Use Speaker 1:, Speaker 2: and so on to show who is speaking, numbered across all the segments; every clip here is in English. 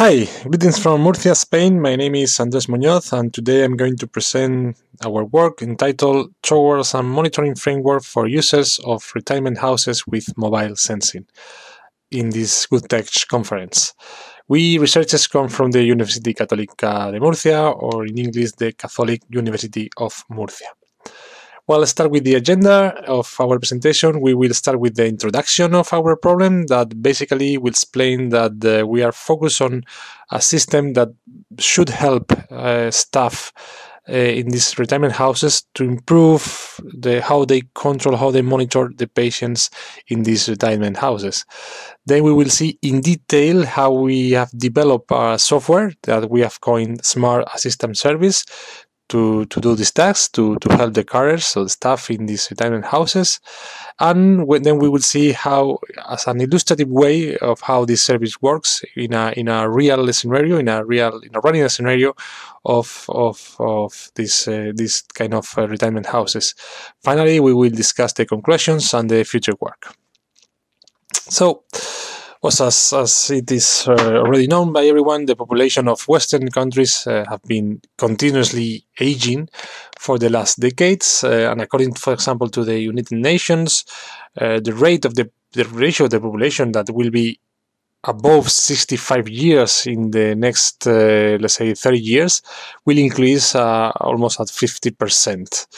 Speaker 1: Hi, greetings from Murcia, Spain. My name is Andrés Muñoz, and today I'm going to present our work entitled Towards a Monitoring Framework for Users of Retirement Houses with Mobile Sensing in this Good Tech conference. We researchers come from the University Católica de Murcia, or in English, the Catholic University of Murcia. Well, let's start with the agenda of our presentation. We will start with the introduction of our problem that basically will explain that we are focused on a system that should help staff in these retirement houses to improve how they control, how they monitor the patients in these retirement houses. Then we will see in detail how we have developed a software that we have coined Smart Assistant Service to do these tasks, to help the carers, so the staff in these retirement houses. And then we will see how, as an illustrative way of how this service works in a real scenario, in a running scenario of this kind of retirement houses. Finally, we will discuss the conclusions and the future work. So, as it is already known by everyone, the population of Western countries have been continuously aging for the last decades. And according, for example, to the United Nations, the ratio of the population that will be above 65 years in the next, let's say, 30 years will increase almost at 50%.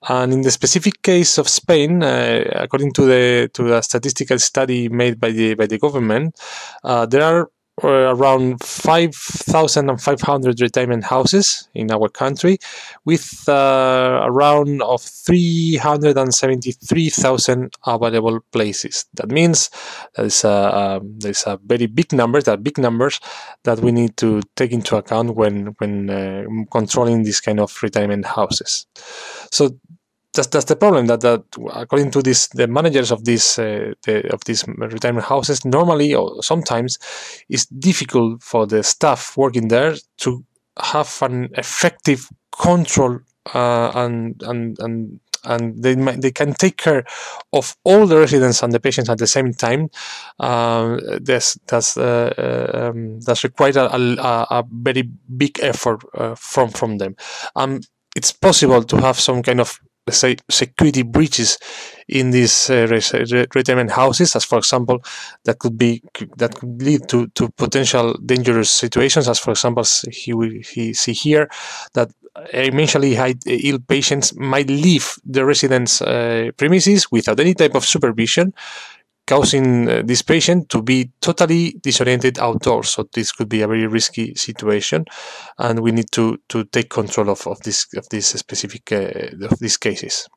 Speaker 1: And in the specific case of Spain, according to the statistical study made by the government, there are around 5,500 retirement houses in our country, with around of 373,000 available places. That means there's a very big number, big numbers that we need to take into account when controlling these kind of retirement houses. So that's the problem, that according to the managers of these retirement houses, normally or sometimes it's difficult for the staff working there to have an effective control and they can take care of all the residents and the patients at the same time. That's required a very big effort from them. It's possible to have some kind of, let's say, security breaches in these retirement houses, as for example, that could lead to potential dangerous situations, as for example, he see here that mentally ill patients might leave the residence premises without any type of supervision, causing this patient to be totally disoriented outdoors. So this could be a very risky situation, and we need to take control of this specific of these cases.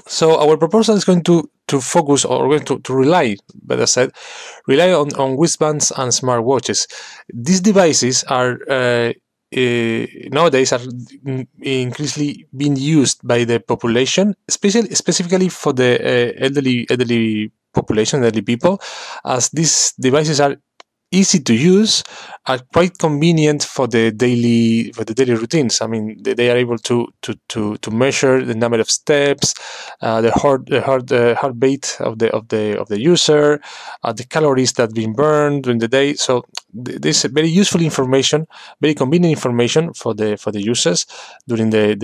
Speaker 1: So our proposal is going to focus, or going to rely, better said, on wristbands and smartwatches. These devices are nowadays are increasingly being used by the population, specifically for the elderly population, elderly people, as these devices are easy to use, are quite convenient for the daily routines. I mean, they are able to measure the number of steps, the heartbeat of the user, the calories that have been burned during the day. So this is very useful information, very convenient information for the users during the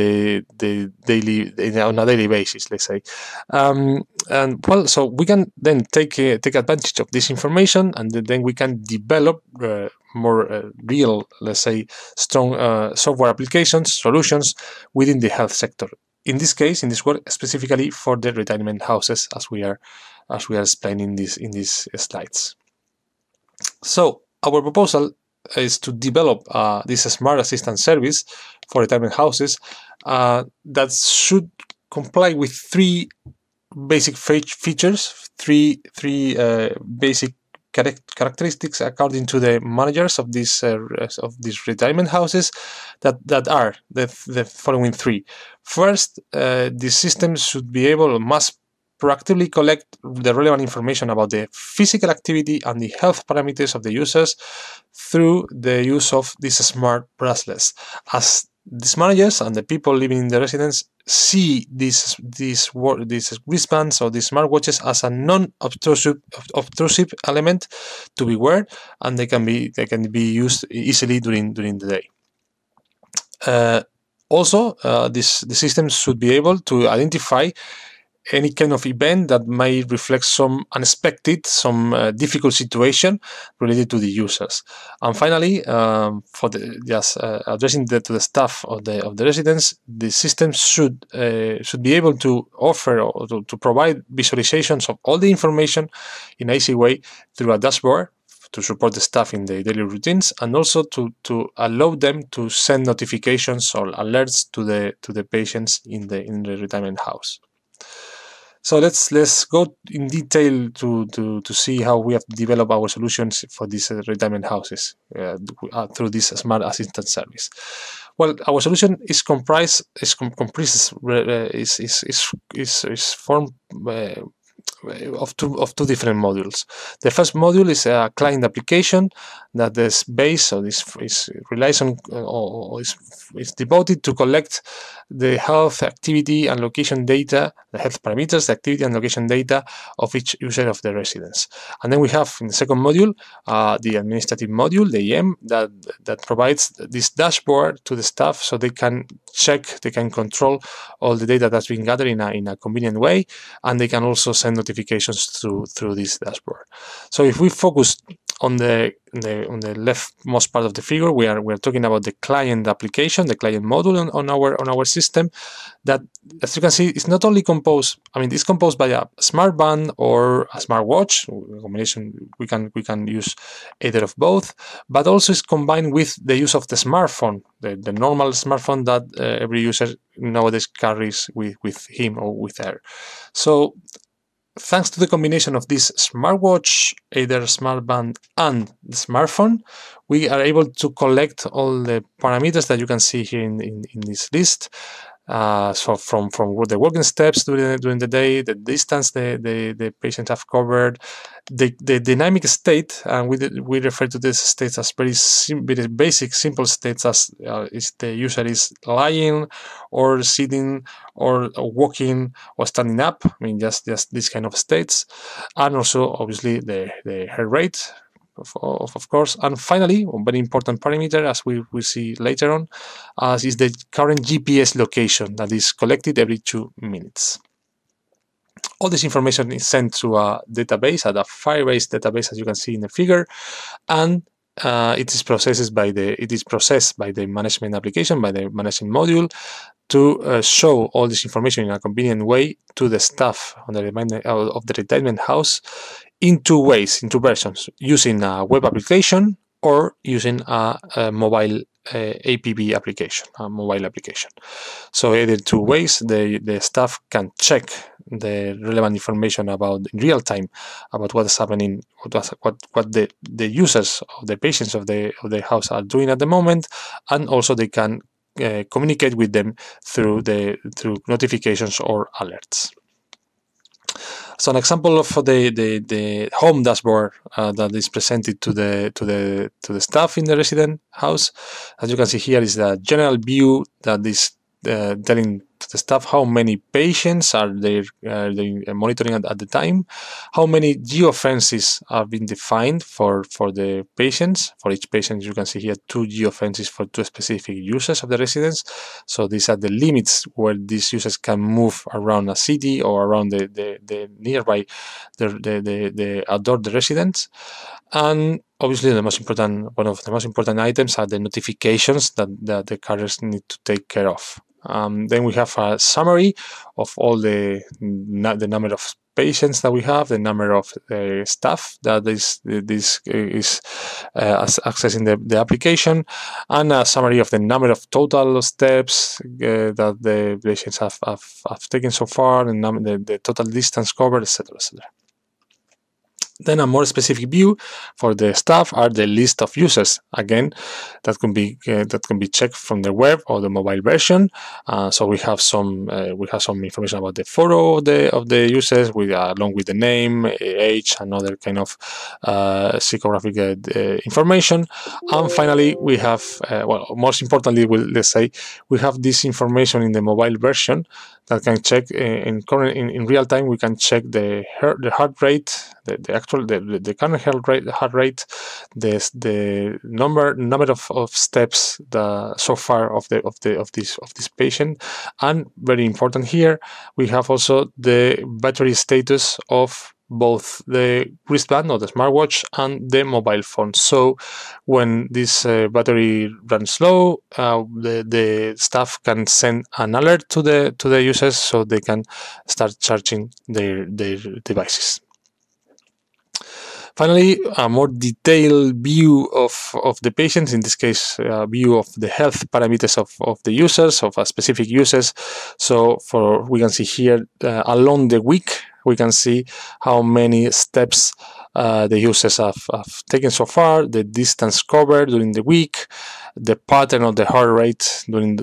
Speaker 1: daily, on a daily basis, let's say. And well, so we can then take advantage of this information, and then we can develop more real, let's say, strong software applications, solutions within the health sector. In this case, in this work, specifically for the retirement houses, as we are explaining this in these slides. So our proposal is to develop this smart assistant service for retirement houses that should comply with three basic features, three basic characteristics according to the managers of these retirement houses, that are the following three. First, the system should be must proactively collect the relevant information about the physical activity and the health parameters of the users through the use of these smart bracelets, as these managers and the people living in the residence see these wristbands or these smartwatches as a non-obtrusive element to be wear, and they can be used easily during the day. Also, the system should be able to identify any kind of event that may reflect some unexpected, some difficult situation related to the users. And finally, for addressing to the staff of the residents, the system should be able to offer or to provide visualizations of all the information in an easy way through a dashboard to support the staff in their daily routines, and also to allow them to send notifications or alerts to the patients in the retirement house. So let's go in detail to see how we have developed our solutions for these retirement houses through this smart assistant service. Well, our solution is formed of two different modules. The first module is a client application that is based or relies on or is devoted to collect the health, activity, and location data, the health parameters, the activity and location data of each user of the residence. And then we have in the second module the administrative module, the EM, that provides this dashboard to the staff so they can check, they can control all the data that's been gathered in a convenient way, and they can also send notifications through this dashboard. So if we focus on the leftmost part of the figure, we are talking about the client application, the client module on our system. That, as you can see, is not only composed. I mean, it's composed by a smart band or a smartwatch. A combination, we can use either of both, but also is combined with the use of the smartphone, the normal smartphone that every user nowadays carries with him or with her. So, thanks to the combination of this smartwatch, either smartband and the smartphone, we are able to collect all the parameters that you can see here in this list. So from the walking steps during the day, the distance the patient have covered, the dynamic state, and we refer to these states as very basic, simple states, as is the user is lying or sitting or walking or standing up. I mean, just these kind of states, and also obviously the heart rate. Of course, and finally, a very important parameter, as we will see later on, is the current GPS location that is collected every 2 minutes. All this information is sent to a database, a Firebase database, as you can see in the figure, and it is processed by the management application, by the management module, to show all this information in a convenient way to the staff of the retirement house in two ways, in two versions, using a web application or using a mobile APB application, a mobile application. So either two ways, the staff can check the relevant information about in real time about what is happening, what the users of the patients of the house are doing at the moment, and also they can communicate with them through notifications or alerts. So an example of the home dashboard that is presented to the staff in the resident house, as you can see here, is the general view that is telling the staff how many patients are they monitoring at the time, how many geofences are being defined for the patients. For each patient, you can see here 2 geofences for 2 specific users of the residence. So these are the limits where these users can move around a city or around the nearby the outdoor the residence. And obviously, one of the most important items are the notifications that the carriers need to take care of. Then we have a summary of all the number of patients that we have, the number of staff that is accessing the application, and a summary of the number of total steps that the patients have taken so far, and the total distance covered, etc., etc. Then a more specific view for the staff are the list of users. Again, that can be checked from the web or the mobile version. So we have some information about the photo of the users, along with the name, age, and other kind of psychographic information. And finally, we have most importantly, let's say we have this information in the mobile version that can check in real time. We can check the heart rate, the current heart rate, the number of steps so far of this patient, and very important here, we have also the battery status of both the wristband or the smartwatch and the mobile phone. So when this battery runs low, the staff can send an alert to the users so they can start charging their devices. Finally, a more detailed view of the patients, in this case, a view of the health parameters of the users, of a specific users. So we can see here, along the week, we can see how many steps the users have taken so far, the distance covered during the week, the pattern of the heart rate during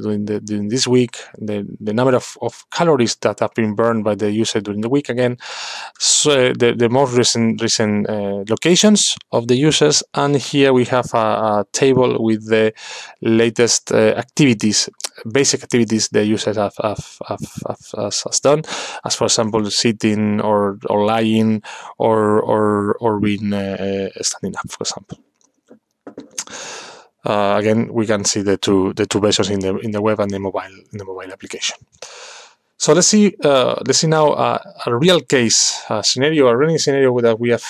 Speaker 1: this week, the number of calories that have been burned by the user during the week again, so the most recent locations of the users, and here we have a table with the latest activities, basic activities the users have done, as for example sitting or lying or being standing up, for example. Again, we can see the two versions in the web and the mobile application. So let's see now a real case scenario, a running scenario that we have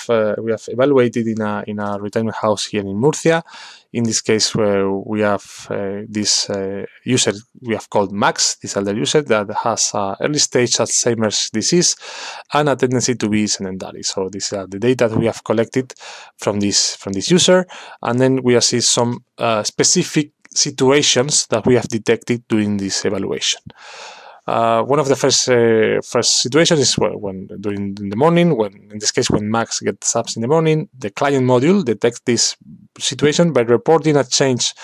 Speaker 1: evaluated in a retirement house here in Murcia. In this case, where we have this user we have called Max, this elder user that has early stage Alzheimer's disease and a tendency to be sedentary. So these are the data that we have collected from this user, and then we see some specific situations that we have detected during this evaluation. One of the first situations is when during the morning, in this case when Max gets up in the morning, the client module detects this situation by reporting a change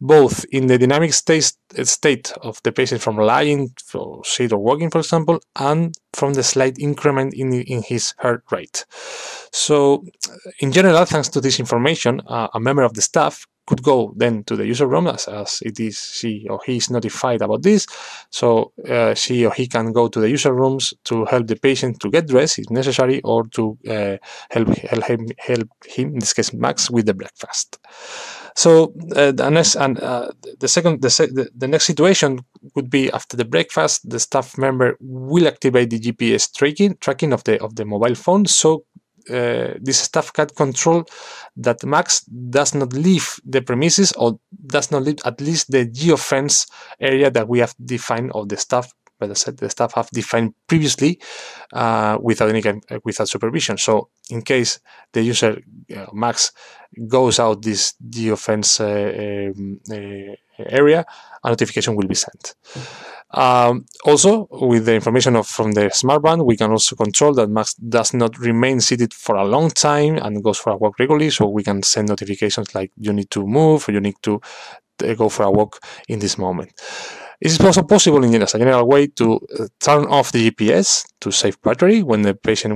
Speaker 1: both in the dynamic state of the patient from lying, so sit or walking, for example, and from the slight increment in his heart rate. So in general, thanks to this information, a member of the staff could go then to the user room as she or he is notified about this. So she or he can go to the user rooms to help the patient to get dressed if necessary, or to help him, in this case Max, with the breakfast. So the next situation would be after the breakfast, the staff member will activate the GPS tracking of the mobile phone. So this staff can control that Max does not leave the premises, or does not leave at least the geofence area that we have defined, or the staff have defined previously without supervision. So in case the user Max goes out this geofence area, a notification will be sent. Also, with the information from the smartband, we can also control that Max does not remain seated for a long time and goes for a walk regularly. So we can send notifications like you need to move, or you need to go for a walk in this moment. It is also possible, as a general way, to turn off the GPS to save battery when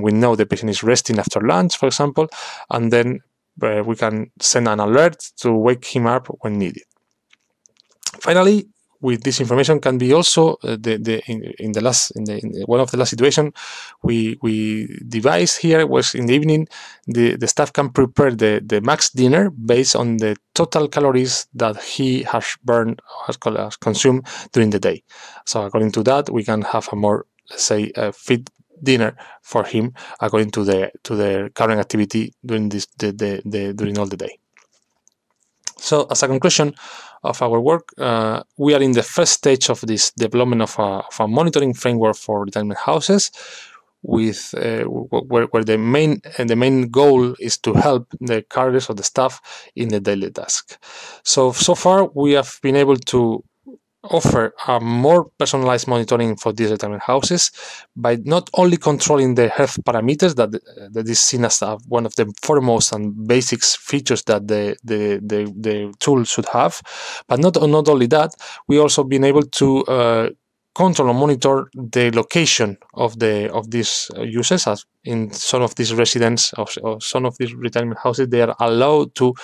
Speaker 1: we know the patient is resting after lunch, for example, and then we can send an alert to wake him up when needed. Finally, with this information can be also one of the last situation we devised here was in the evening, the staff can prepare the Max dinner based on the total calories that he has burned, has consumed during the day. So according to that, we can have a more, let's say, fit dinner for him according to the current activity during during all the day. So as a conclusion of our work, we are in the first stage of this development of a monitoring framework for retirement houses, with where the main goal is to help the carers or the staff in the daily task. So far we have been able to offer a more personalized monitoring for these retirement houses by not only controlling the health parameters that is seen as one of the foremost and basic features that the tool should have, but not only that, we also been able to control and monitor the location of these users. As in some of these residents or some of these retirement houses, they are allowed to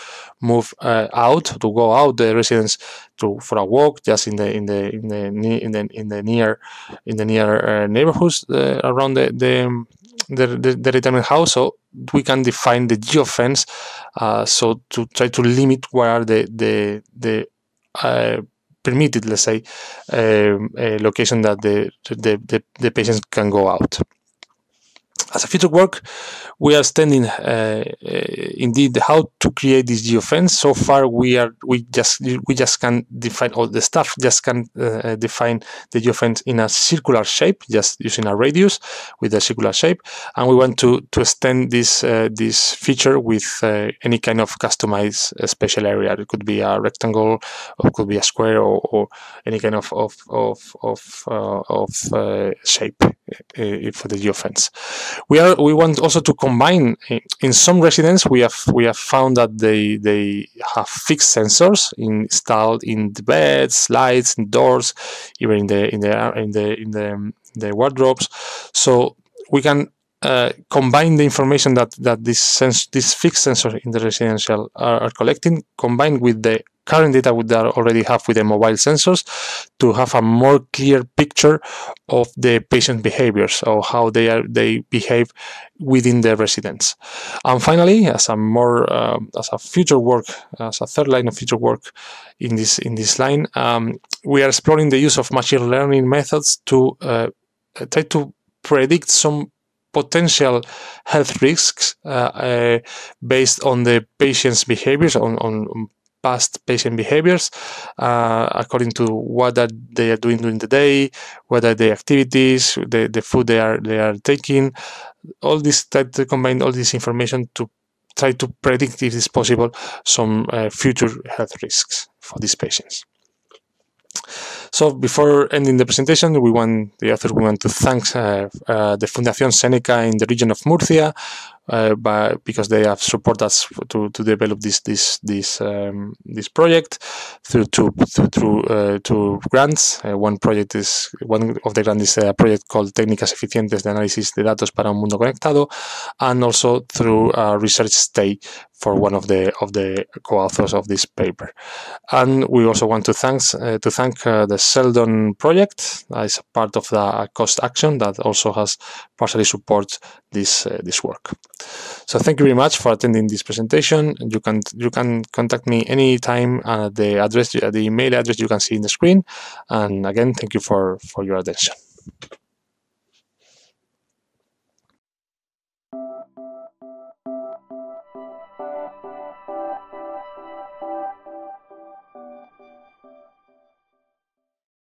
Speaker 1: move to go out the residents for a walk just in the near neighborhoods around the retirement house, so we can define the geofence, so to try to limit where are the permitted, let's say, location that the patients can go out. As a future work, we are studying indeed how to create this geofence. So far, we just can define, or the staff just can define the geofence in a circular shape, just using a radius with a circular shape, and we want to extend this feature with any kind of customized special area. It could be a rectangle, or it could be a square, or any kind of shape for the geofence. We want also to combine. In some residents, we have found that they have fixed sensors installed in the beds, lights, and doors, even in the wardrobes. So we can combine the information that these fixed sensors in the residential are collecting, combined with the current data that already have with the mobile sensors, to have a more clear picture of the patient behaviors, or how they behave within the residence. And finally, as a future work, as a third line of future work in this line, we are exploring the use of machine learning methods to try to predict some potential health risks based on the patient's behaviors, on past patient behaviors, according to what they are doing during the day, what are the activities, the food they are taking. All this, try to combine all this information to try to predict, if it's possible, some future health risks for these patients. So before ending the presentation, we want to thank the Fundación Seneca in the region of Murcia, because they have supported us to develop this project through two grants. One of the grants is a project called Técnicas Eficientes de Análisis de Datos para un Mundo Conectado, and also through a research stay for one of the co-authors of this paper. And we also want to thank the Seldon project as a part of the cost action that also has partially support this work. So thank you very much for attending this presentation. You can contact me anytime at the email address you can see in the screen. And again, thank you for your attention.